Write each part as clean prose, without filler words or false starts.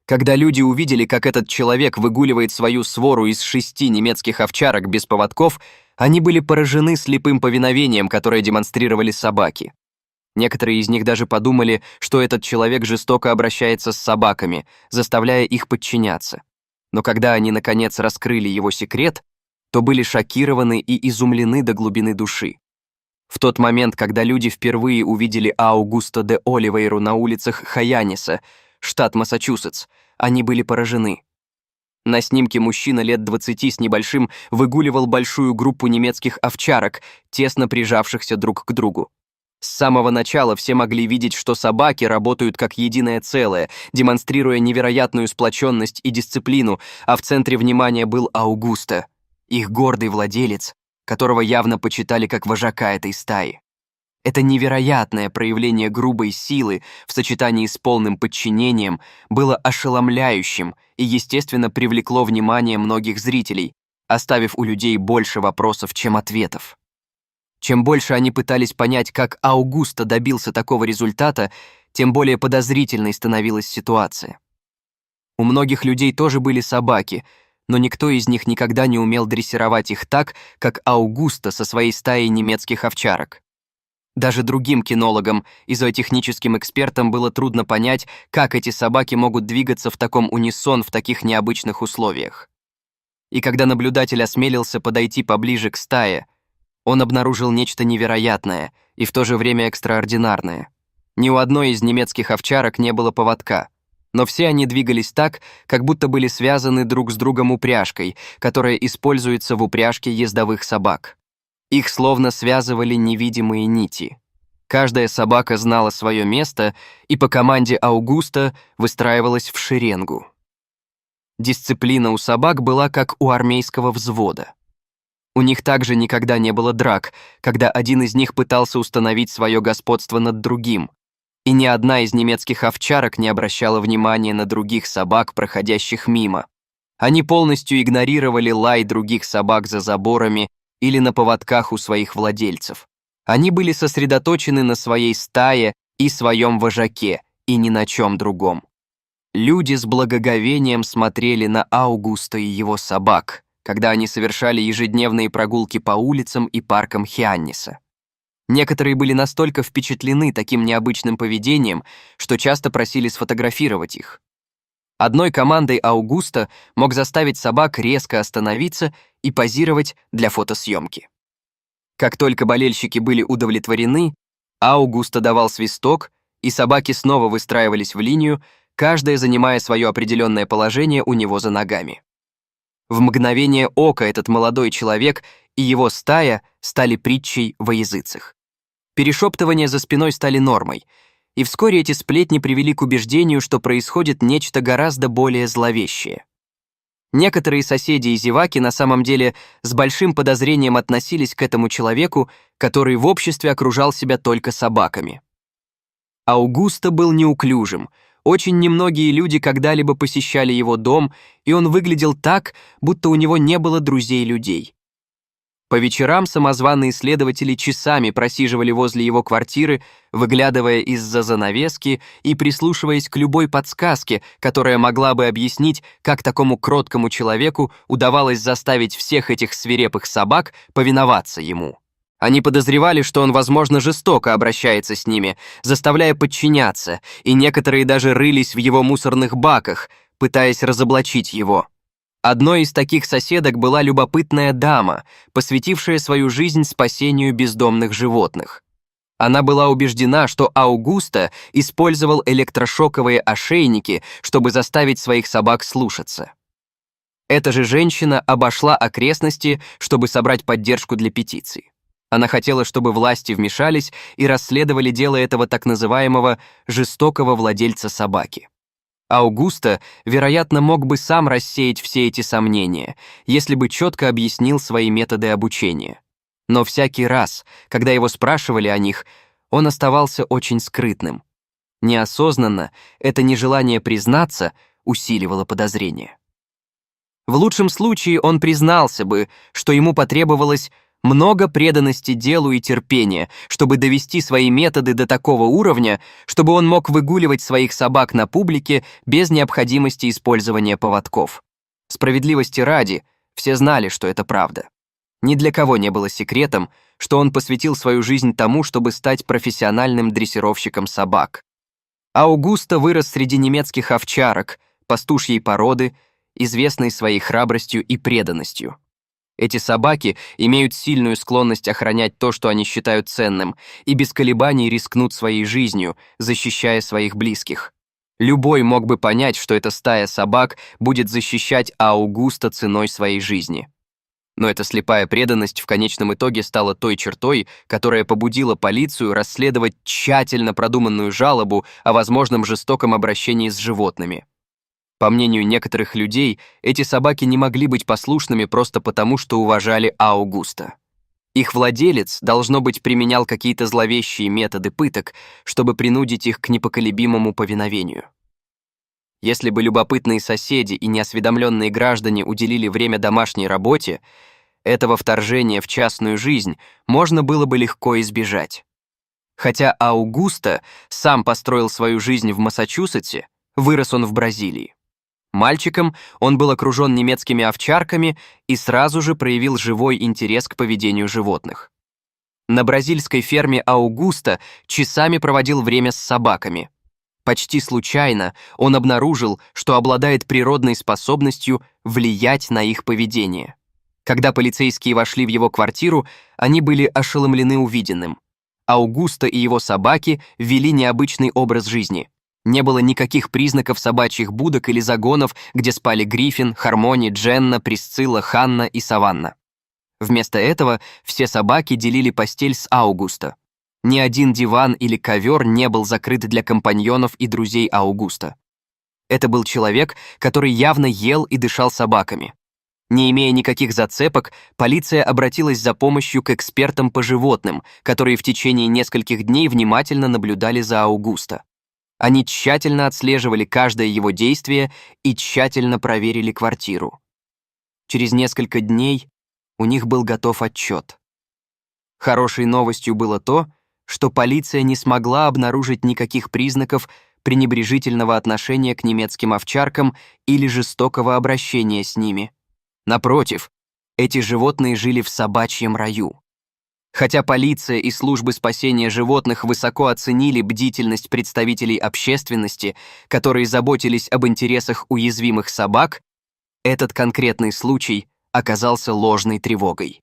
Когда люди увидели, как этот человек выгуливает свою свору из 6 немецких овчарок без поводков, они были поражены слепым повиновением, которое демонстрировали собаки. Некоторые из них даже подумали, что этот человек жестоко обращается с собаками, заставляя их подчиняться. Но когда они, наконец, раскрыли его секрет, то были шокированы и изумлены до глубины души. В тот момент, когда люди впервые увидели Аугусто де Оливейру на улицах Хайаниса, штат Массачусетс, они были поражены. На снимке мужчина лет 20 с небольшим выгуливал большую группу немецких овчарок, тесно прижавшихся друг к другу. С самого начала все могли видеть, что собаки работают как единое целое, демонстрируя невероятную сплоченность и дисциплину, а в центре внимания был Аугусто, их гордый владелец, которого явно почитали как вожака этой стаи. Это невероятное проявление грубой силы в сочетании с полным подчинением было ошеломляющим и, естественно, привлекло внимание многих зрителей, оставив у людей больше вопросов, чем ответов. Чем больше они пытались понять, как Аугусто добился такого результата, тем более подозрительной становилась ситуация. У многих людей тоже были собаки, но никто из них никогда не умел дрессировать их так, как Аугусто со своей стаей немецких овчарок. Даже другим кинологам и зоотехническим экспертам было трудно понять, как эти собаки могут двигаться в таком унисон в таких необычных условиях. И когда наблюдатель осмелился подойти поближе к стае, он обнаружил нечто невероятное и в то же время экстраординарное. Ни у одной из немецких овчарок не было поводка, но все они двигались так, как будто были связаны друг с другом упряжкой, которая используется в упряжке ездовых собак. Их словно связывали невидимые нити. Каждая собака знала свое место и по команде Аугусто выстраивалась в шеренгу. Дисциплина у собак была как у армейского взвода. У них также никогда не было драк, когда один из них пытался установить свое господство над другим, и ни одна из немецких овчарок не обращала внимания на других собак, проходящих мимо. Они полностью игнорировали лай других собак за заборами или на поводках у своих владельцев. Они были сосредоточены на своей стае и своем вожаке, и ни на чем другом. Люди с благоговением смотрели на Аугусто и его собак, когда они совершали ежедневные прогулки по улицам и паркам Хианниса. Некоторые были настолько впечатлены таким необычным поведением, что часто просили сфотографировать их. Одной командой Аугусто мог заставить собак резко остановиться и позировать для фотосъемки. Как только болельщики были удовлетворены, Аугусто давал свисток, и собаки снова выстраивались в линию, каждая занимая свое определенное положение у него за ногами. В мгновение ока этот молодой человек и его стая стали притчей во языцах. Перешептывания за спиной стали нормой, и вскоре эти сплетни привели к убеждению, что происходит нечто гораздо более зловещее. Некоторые соседи и зеваки на самом деле с большим подозрением относились к этому человеку, который в обществе окружал себя только собаками. Аугусто был неуклюжим, очень немногие люди когда-либо посещали его дом, и он выглядел так, будто у него не было друзей-людей. По вечерам самозваные следователи часами просиживали возле его квартиры, выглядывая из-за занавески и прислушиваясь к любой подсказке, которая могла бы объяснить, как такому кроткому человеку удавалось заставить всех этих свирепых собак повиноваться ему. Они подозревали, что он, возможно, жестоко обращается с ними, заставляя подчиняться, и некоторые даже рылись в его мусорных баках, пытаясь разоблачить его. Одной из таких соседок была любопытная дама, посвятившая свою жизнь спасению бездомных животных. Она была убеждена, что Аугусто использовал электрошоковые ошейники, чтобы заставить своих собак слушаться. Эта же женщина обошла окрестности, чтобы собрать поддержку для петиции. Она хотела, чтобы власти вмешались и расследовали дело этого так называемого «жестокого владельца собаки». Аугусто, вероятно, мог бы сам рассеять все эти сомнения, если бы четко объяснил свои методы обучения. Но всякий раз, когда его спрашивали о них, он оставался очень скрытным. Неосознанно это нежелание признаться усиливало подозрения. В лучшем случае он признался бы, что ему потребовалось Много преданности делу и терпения, чтобы довести свои методы до такого уровня, чтобы он мог выгуливать своих собак на публике без необходимости использования поводков. Справедливости ради, все знали, что это правда. Ни для кого не было секретом, что он посвятил свою жизнь тому, чтобы стать профессиональным дрессировщиком собак. Аугусто вырос среди немецких овчарок, пастушьей породы, известной своей храбростью и преданностью. Эти собаки имеют сильную склонность охранять то, что они считают ценным, и без колебаний рискнут своей жизнью, защищая своих близких. Любой мог бы понять, что эта стая собак будет защищать Аугусто ценой своей жизни. Но эта слепая преданность в конечном итоге стала той чертой, которая побудила полицию расследовать тщательно продуманную жалобу о возможном жестоком обращении с животными. По мнению некоторых людей, эти собаки не могли быть послушными просто потому, что уважали Аугусто. Их владелец, должно быть, применял какие-то зловещие методы пыток, чтобы принудить их к непоколебимому повиновению. Если бы любопытные соседи и неосведомленные граждане уделили время домашней работе, этого вторжения в частную жизнь можно было бы легко избежать. Хотя Аугусто сам построил свою жизнь в Массачусетсе, вырос он в Бразилии. Мальчиком он был окружен немецкими овчарками и сразу же проявил живой интерес к поведению животных. На бразильской ферме Аугусто часами проводил время с собаками. Почти случайно он обнаружил, что обладает природной способностью влиять на их поведение. Когда полицейские вошли в его квартиру, они были ошеломлены увиденным. Аугусто и его собаки вели необычный образ жизни. Не было никаких признаков собачьих будок или загонов, где спали Гриффин, Хармони, Дженна, Присцилла, Ханна и Саванна. Вместо этого все собаки делили постель с Аугусто. Ни один диван или ковер не был закрыт для компаньонов и друзей Аугусто. Это был человек, который явно ел и дышал собаками. Не имея никаких зацепок, полиция обратилась за помощью к экспертам по животным, которые в течение нескольких дней внимательно наблюдали за Аугусто. Они тщательно отслеживали каждое его действие и тщательно проверили квартиру. Через несколько дней у них был готов отчет. Хорошей новостью было то, что полиция не смогла обнаружить никаких признаков пренебрежительного отношения к немецким овчаркам или жестокого обращения с ними. Напротив, эти животные жили в собачьем раю. Хотя полиция и службы спасения животных высоко оценили бдительность представителей общественности, которые заботились об интересах уязвимых собак, этот конкретный случай оказался ложной тревогой.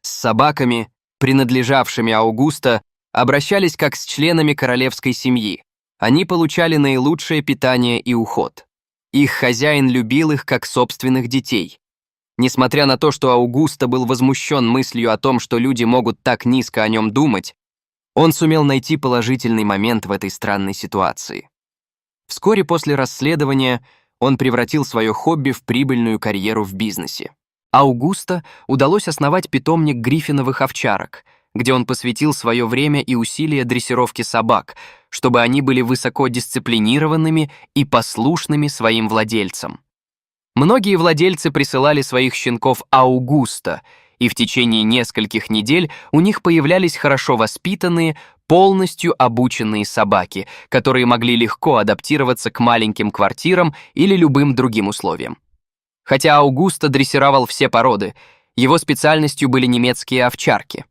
С собаками, принадлежавшими Аугусто, обращались как с членами королевской семьи. Они получали наилучшее питание и уход. Их хозяин любил их как собственных детей. Несмотря на то, что Аугусто был возмущен мыслью о том, что люди могут так низко о нем думать, он сумел найти положительный момент в этой странной ситуации. Вскоре после расследования он превратил свое хобби в прибыльную карьеру в бизнесе. Аугусто удалось основать питомник гриффиновых овчарок, где он посвятил свое время и усилия дрессировке собак, чтобы они были высоко дисциплинированными и послушными своим владельцам. Многие владельцы присылали своих щенков Аугусто, и в течение нескольких недель у них появлялись хорошо воспитанные, полностью обученные собаки, которые могли легко адаптироваться к маленьким квартирам или любым другим условиям. Хотя Аугусто дрессировал все породы, его специальностью были немецкие овчарки.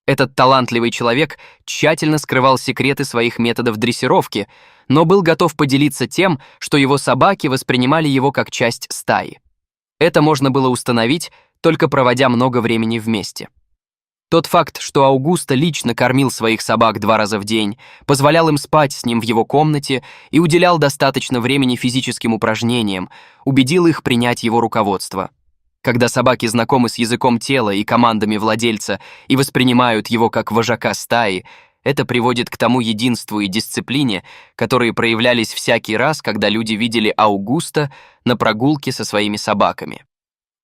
Этот талантливый человек тщательно скрывал секреты своих методов дрессировки, но был готов поделиться тем, что его собаки воспринимали его как часть стаи. Это можно было установить, только проводя много времени вместе. Тот факт, что Аугусто лично кормил своих собак 2 раза в день, позволял им спать с ним в его комнате и уделял достаточно времени физическим упражнениям, убедил их принять его руководство. Когда собаки знакомы с языком тела и командами владельца и воспринимают его как вожака стаи, это приводит к тому единству и дисциплине, которые проявлялись всякий раз, когда люди видели Аугусто на прогулке со своими собаками.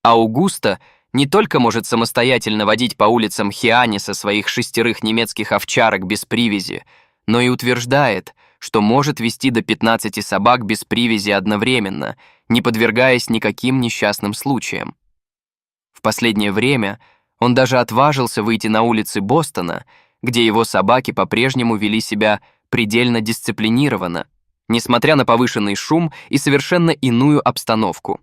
Аугусто не только может самостоятельно водить по улицам Хианиса своих 6 немецких овчарок без привязи, но и утверждает, что может вести до 15 собак без привязи одновременно, не подвергаясь никаким несчастным случаям. В последнее время Он даже отважился выйти на улицы Бостона, где его собаки по-прежнему вели себя предельно дисциплинированно, несмотря на повышенный шум и совершенно иную обстановку.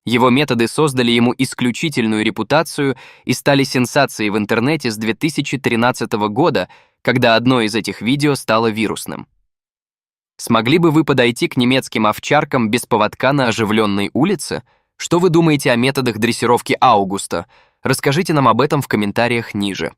Его методы создали ему исключительную репутацию и стали сенсацией в интернете с 2013 года, когда одно из этих видео стало вирусным. Смогли бы вы подойти к немецким овчаркам без поводка на оживленной улице? Что вы думаете о методах дрессировки Аугуста? Расскажите нам об этом в комментариях ниже.